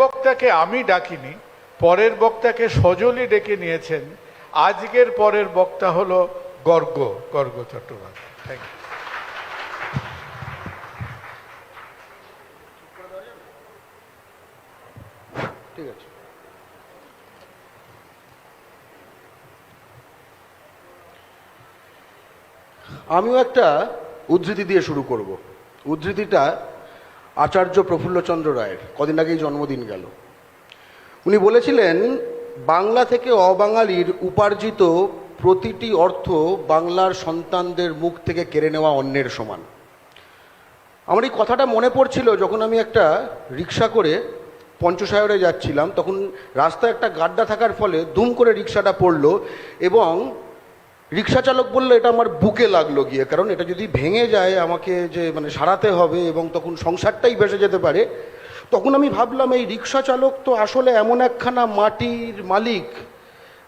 বক্তাকে আমি ডাকিনি, পরের বক্তাকে সজলই ডেকে নিয়েছেন। আজকের পরের বক্তা হলো গর্গ চট্টোপাধ্যায়। Thank you. ঠিক আছে। আমিও একটা উদ্ধৃতি দিয়ে শুরু করব। উদ্ধৃতিটা আচার্য প্রফুল্লচন্দ্র রায়ের, কদিন আগেই জন্মদিন গেল। উনি বলেছিলেন, বাংলা থেকে অবাঙালির উপার্জিত প্রতিটি অর্থ বাংলার সন্তানদের মুখ থেকে কেড়ে নেওয়া অন্যের সমান। আমার এই কথাটা মনে পড়ছিল যখন আমি একটা রিক্সা করে পঞ্চসাগরে যাচ্ছিলাম, তখন রাস্তায় একটা গাড্ডা থাকার ফলে দুম করে রিক্সাটা পড়লো এবং রিক্সা চালক বললো এটা আমার বুকে লাগলো গিয়ে, কারণ এটা যদি ভেঙে যায় আমাকে যে সারাতে হবে এবং তখন সংসারটাই ভেসে যেতে পারে। তখন আমি ভাবলাম, এই রিক্সা চালক তো আসলে এমন একখানা মাটির মালিক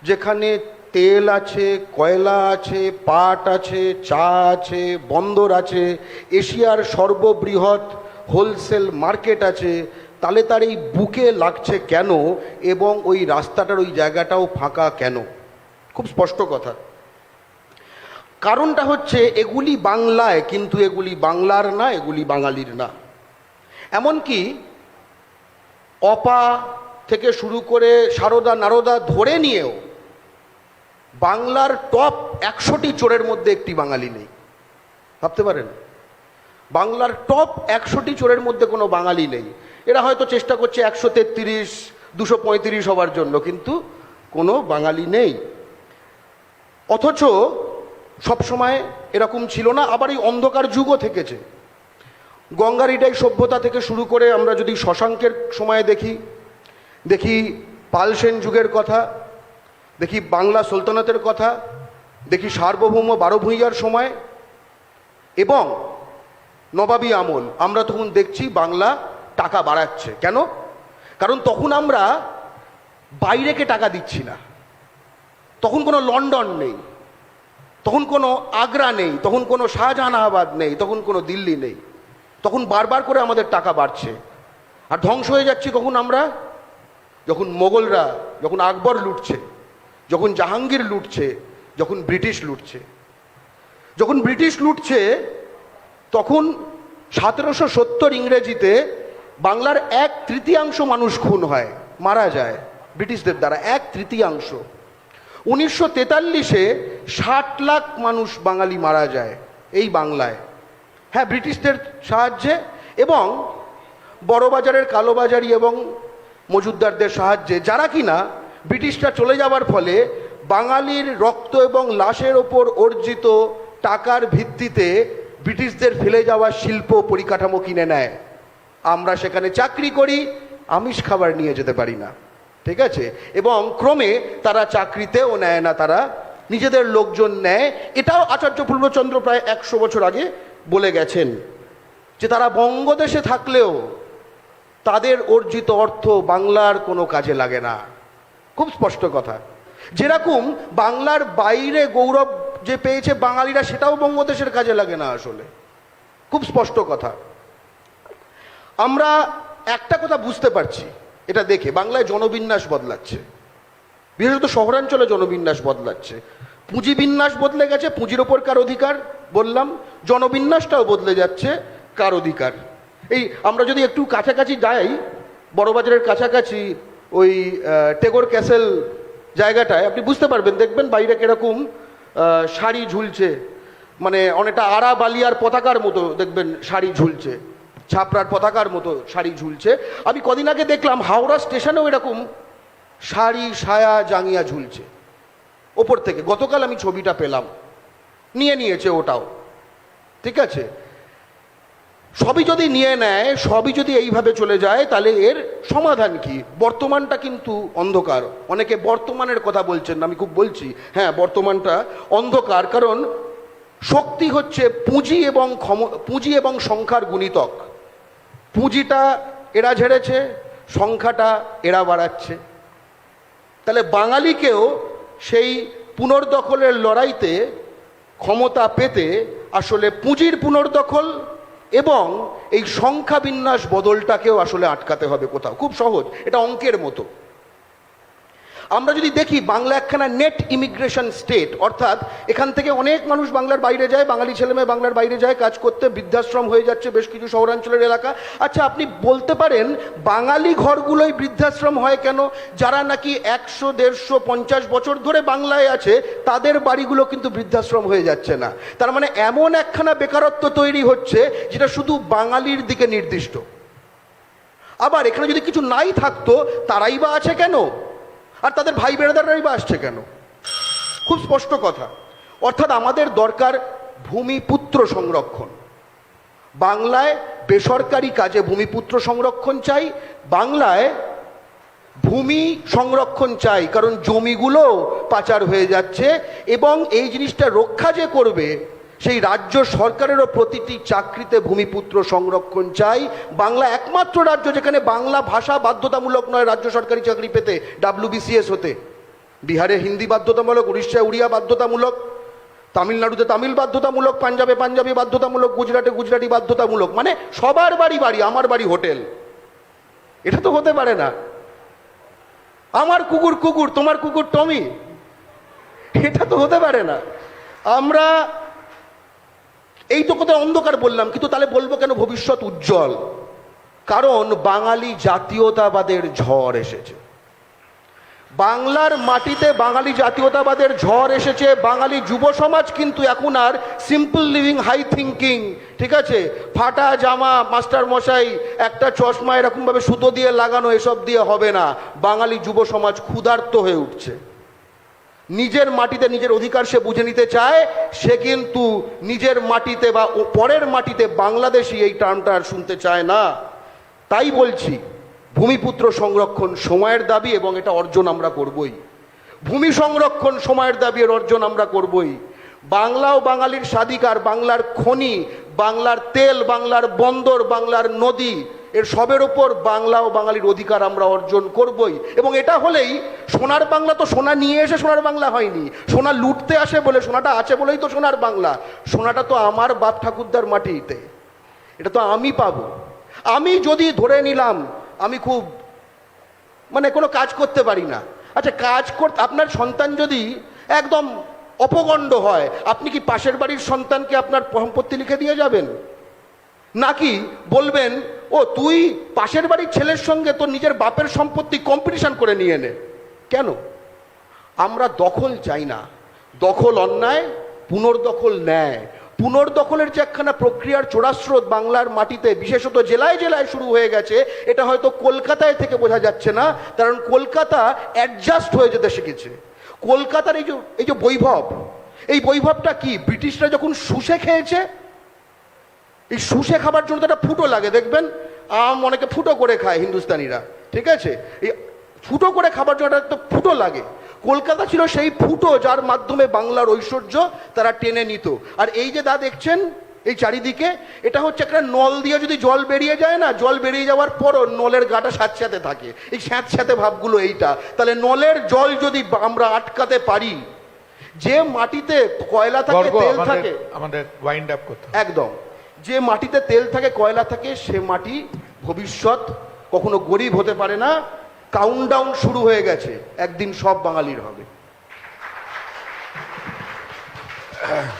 যেখানে তেল আছে, কয়লা আছে, পাট আছে, চা আছে, বন্দর আছে, এশিয়ার সর্ববৃহৎ হোলসেল মার্কেট আছে। তাহলে তার এই বুকে লাগছে কেন এবং ওই রাস্তাটার ওই জায়গাটাও ফাঁকা কেন? খুব স্পষ্ট কথা। কারণটা হচ্ছে এগুলি বাংলায়, কিন্তু এগুলি বাংলার না, এগুলি বাঙালির না। এমনকি অপা থেকে শুরু করে সারদা নারদা ধরে নিয়েও বাংলার টপ 100টি চোরের মধ্যে একটি বাঙালি নেই। ভাবতে পারেন, বাংলার টপ 100টি চোরের মধ্যে কোনো বাঙালি নেই। এরা হয়তো চেষ্টা করছে 133, 235 হওয়ার জন্য, কিন্তু কোনো বাঙালি নেই। অথচ সবসময় এরকম ছিল না। আবার এই অন্ধকার যুগও থেকেছে। গঙ্গারিডাই সভ্যতা থেকে শুরু করে আমরা যদি শশাঙ্কের সময়ে দেখি পাল সেন যুগের কথা, দেখি বাংলা সুলতানাতের কথা, দেখি সার্বভৌম বারোভূঁইয়ার সময় এবং নবাবী আমল, আমরা তখন দেখছি বাংলা টাকা বাড়াচ্ছে। কেন? কারণ তখন আমরা বাইরেকে টাকা দিচ্ছি না। তখন কোনো লন্ডন নেই, তখন কোনো আগ্রা নেই, তখন কোনো শাহজাহানাবাদ নেই, তখন কোনো দিল্লি নেই। তখন বারবার করে আমাদের টাকা বাড়ছে। আর ধ্বংস হয়ে যাচ্ছি কখন আমরা? যখন মোগলরা, যখন আকবর লুটছে, যখন জাহাঙ্গীর লুটছে, যখন ব্রিটিশ লুটছে। যখন ব্রিটিশ লুটছে তখন 1770 ইংরেজিতে বাংলার 1/3 মানুষ খুন হয়, মারা যায় ব্রিটিশদের দ্বারা, 1/3। 1943-এ 60 লাখ মানুষ বাঙালি মারা যায় এই বাংলায়, হ্যাঁ, ব্রিটিশদের সাহায্যে এবং বড়বাজারের কালোবাজারি এবং মজুদ্দারদের সাহায্যে, যারা কিনা ব্রিটিশরা চলে যাওয়ার ফলে বাঙালির রক্ত এবং লাশের ওপর অর্জিত টাকার ভিত্তিতে ব্রিটিশদের ফেলে যাওয়া শিল্প পরিকাঠামো কিনে নেয়। আমরা সেখানে চাকরি করি, আমিষ খাবার নিয়ে যেতে পারি না, ঠিক আছে? এবং ক্রমে তারা চাকরিতেও নেয় না, তারা নিজেদের লোকজন নেয়। এটাও আচার্য পূর্ণচন্দ্র প্রায় 100 বছর আগে বলে গেছেন যে তারা বঙ্গদেশে থাকলেও তাদের অর্জিত অর্থ বাংলার কোনো কাজে লাগে না। খুব স্পষ্ট কথা। যেরকম বাংলার বাইরে গৌরব যে পেয়েছে বাঙালিরা, সেটাও বঙ্গদেশের কাজে লাগে না আসলে। খুব স্পষ্ট কথা। আমরা একটা কথা বুঝতে পারছি এটা দেখে, বাংলায় জনবিন্যাস বদলাচ্ছে, বিশেষত শহরাঞ্চলে জনবিন্যাস বদলাচ্ছে। পুঁজিবিন্যাস বদলে গেছে, পুঁজির ওপর কার অধিকার বললাম, জনবিন্যাসটাও বদলে যাচ্ছে, কার অধিকার। এই আমরা যদি একটু কাছাকাছি যাই, বড়বাজারের কাছাকাছি ওই টেগোর ক্যাসেল জায়গাটায় আপনি বুঝতে পারবেন, দেখবেন বাইরে কিরকম শাড়ি ঝুলছে, অনেকটা আরা বালিয়ার পতাকার মতো দেখবেন শাড়ি ঝুলছে, ছাপড়ার পতাকার মতো শাড়ি ঝুলছে। আমি কদিন আগে দেখলাম হাওড়া স্টেশনেও এরকম শাড়ি, সায়া, জাঙ্গিয়া ঝুলছে ওপর থেকে। গতকাল আমি ছবিটা পেলাম, নিয়েছে ওটাও, ঠিক আছে? সবই যদি নিয়ে নেয়, সবই যদি এইভাবে চলে যায়, তাহলে এর সমাধান কি? বর্তমানটা কিন্তু অন্ধকার। অনেকে বর্তমানের কথা বলছেন, আমি খুব বলছি, হ্যাঁ, বর্তমানটা অন্ধকার। কারণ শক্তি হচ্ছে পুঁজি এবং সংখ্যার গুণিতক। পুঁজিটা এরা ঝেড়েছে, সংখ্যাটা এরা বাড়াচ্ছে। তাহলে বাঙালিকেও সেই পুনর্দখলের লড়াইতে ক্ষমতা পেতে আসলে পুঁজির পুনর্দখল এবং এই সংখ্যা বিন্যাস বদলটাকেও আসলে আটকাতে হবে কোথাও। খুব সহজ, এটা অঙ্কের মতো। আমরা যদি দেখি বাংলা একখানা নেট ইমিগ্রেশন স্টেট, অর্থাৎ এখান থেকে অনেক মানুষ বাংলার বাইরে যায়, বাঙালি ছেলেমেয়ে বাংলার বাইরে যায় কাজ করতে, বৃদ্ধাশ্রম হয়ে যাচ্ছে বেশ কিছু শহরাঞ্চলের এলাকা। আচ্ছা, আপনি বলতে পারেন বাঙালি ঘরগুলোই বৃদ্ধাশ্রম হয় কেন? যারা নাকি 100, 150, 50 বছর ধরে বাংলায় আছে তাদের বাড়িগুলো কিন্তু বৃদ্ধাশ্রম হয়ে যাচ্ছে না। তার মানে এমন একখানা বেকারত্ব তৈরি হচ্ছে যেটা শুধু বাঙালির দিকে নির্দিষ্ট। আবার এখানে যদি কিছু নাই থাকতো তারাই বা আছে কেন, আর তাদের ভাই বেড়াদাররাই বা আসছে কেন? খুব স্পষ্ট কথা। অর্থাৎ আমাদের দরকার ভূমিপুত্র সংরক্ষণ। বাংলায় বেসরকারি কাজে ভূমিপুত্র সংরক্ষণ চাই, বাংলায় ভূমি সংরক্ষণ চাই, কারণ জমিগুলো পাচার হয়ে যাচ্ছে। এবং এই জিনিসটা রক্ষা যে করবে সেই রাজ্য সরকারেরও প্রতিটি চাকরিতে ভূমিপুত্র সংরক্ষণ চাই। বাংলা একমাত্র রাজ্য যেখানে বাংলা ভাষা বাধ্যতামূলক নয় রাজ্য সরকারি চাকরি পেতে, WBCS হতে। বিহারে হিন্দি বাধ্যতামূলক, উড়িষ্যায় উড়িয়া বাধ্যতামূলক, তামিলনাড়ুতে তামিল বাধ্যতামূলক, পাঞ্জাবে পাঞ্জাবি বাধ্যতামূলক, গুজরাটে গুজরাটি বাধ্যতামূলক। মানে সবার বাড়ি বাড়ি, আমার বাড়ি হোটেল। এটা তো হতে পারে না। আমার কুকুর কুকুর, তোমার কুকুর টমি, এটা তো হতে পারে না। আমরা এই তো কোথায় অন্ধকার বললাম, কিন্তু তাহলে বলবো কেন ভবিষ্যৎ উজ্জ্বল? কারণ বাঙালি জাতীয়তাবাদের ঝড় এসেছে। বাংলার মাটিতে বাঙালি জাতীয়তাবাদের ঝড় এসেছে। বাঙালি যুব সমাজ কিন্তু এখন আর সিম্পল লিভিং, হাই থিঙ্কিং, ঠিক আছে, ফাটা জামা, মাস্টার মশাই, একটা চশমা এরকমভাবে সুতো দিয়ে লাগানো, এসব দিয়ে হবে না। বাঙালি যুব সমাজ ক্ষুধার্ত হয়ে উঠছে। নিজের মাটিতে নিজের অধিকার সে বুঝে নিতে চায়। সে কিন্তু নিজের মাটিতে বা পরের মাটিতে বাংলাদেশি এই টার্মটা আর শুনতে চায় না। তাই বলছি, ভূমিপুত্র সংরক্ষণ সময়ের দাবি এবং এটা অর্জন আমরা করবই। ভূমি সংরক্ষণ সময়ের দাবি, এর অর্জন আমরা করবই। বাংলা ও বাঙালির স্বাধিকার, বাংলার খনি, বাংলার তেল, বাংলার বন্দর, বাংলার নদী, এর সবের ওপর বাংলা ও বাঙালির অধিকার আমরা অর্জন করবই। এবং এটা হলেই সোনার বাংলা তো সোনা নিয়ে এসে সোনার বাংলা হয়নি, সোনা লুটতে আসে বলে, সোনাটা আছে বলেই তো সোনার বাংলা। সোনাটা তো আমার বাপ ঠাকুরদার মাটিতে, এটা তো আমি পাবো। আমি যদি ধরে নিলাম আমি খুব কোনো কাজ করতে পারি না, আচ্ছা কাজ করতে, আপনার সন্তান যদি একদম অপগণ্ড হয়, আপনি কি পাশের বাড়ির সন্তানকে আপনার সম্পত্তি লিখে দিয়ে যাবেন? নাকি বলবেন ও তুই পাশের বাড়ির ছেলের সঙ্গে তোর নিজের বাপের সম্পত্তি কম্পিটিশন করে নিয়ে নে? কেন? আমরা দখল চাই না। দখল অন্যায়, পুনর্দখল ন্যায়। পুনর্দখলের যে একখানা প্রক্রিয়ার চোরাস্রোত বাংলার মাটিতে, বিশেষত জেলায় জেলায় শুরু হয়ে গেছে, এটা হয়তো কলকাতায় থেকে বোঝা যাচ্ছে না, কারণ কলকাতা অ্যাডজাস্ট হয়ে যেতে শিখেছে। কলকাতার এই যে বৈভব, এই বৈভবটা কি? ব্রিটিশরা যখন শুষে খেয়েছে, এই শুষে খাবার জন্য তো একটা ফুটো লাগে, দেখবেন অনেকে ফুটো করে খায় হিন্দুস্তানিরা, ঠিক আছে, এই ফুটো করে খাবার জন্য একটা ফুটো লাগে। কলকাতা ছিল সেই ফুটো যার মাধ্যমে বাংলার ঐশ্বর্য তারা টেনে নিত। আর এই যে দেখছেন এই চারিদিকে, এটা হচ্ছে একটা নল দিয়ে যদি জল বেরিয়ে যায় না, জল বেরিয়ে যাওয়ার পরও নলের গাটা স্যাঁতস্যাঁতে থাকে, এই স্যাঁতস্যাঁতে ভাবগুলো এইটা। তাহলে নলের জল যদি আমরা আটকাতে পারি, যে মাটিতে কয়লা থাকে, তেল থাকে, আমাদের ওয়াইন্ড আপ করতে একদম, যে মাটিতে তেল থাকে, কয়লা থাকে, সে মাটি ভবিষ্যৎ কখনো গরিব হতে পারে না। কাউন্টডাউন শুরু হয়ে গেছে, একদিন সব বাঙালির হবে।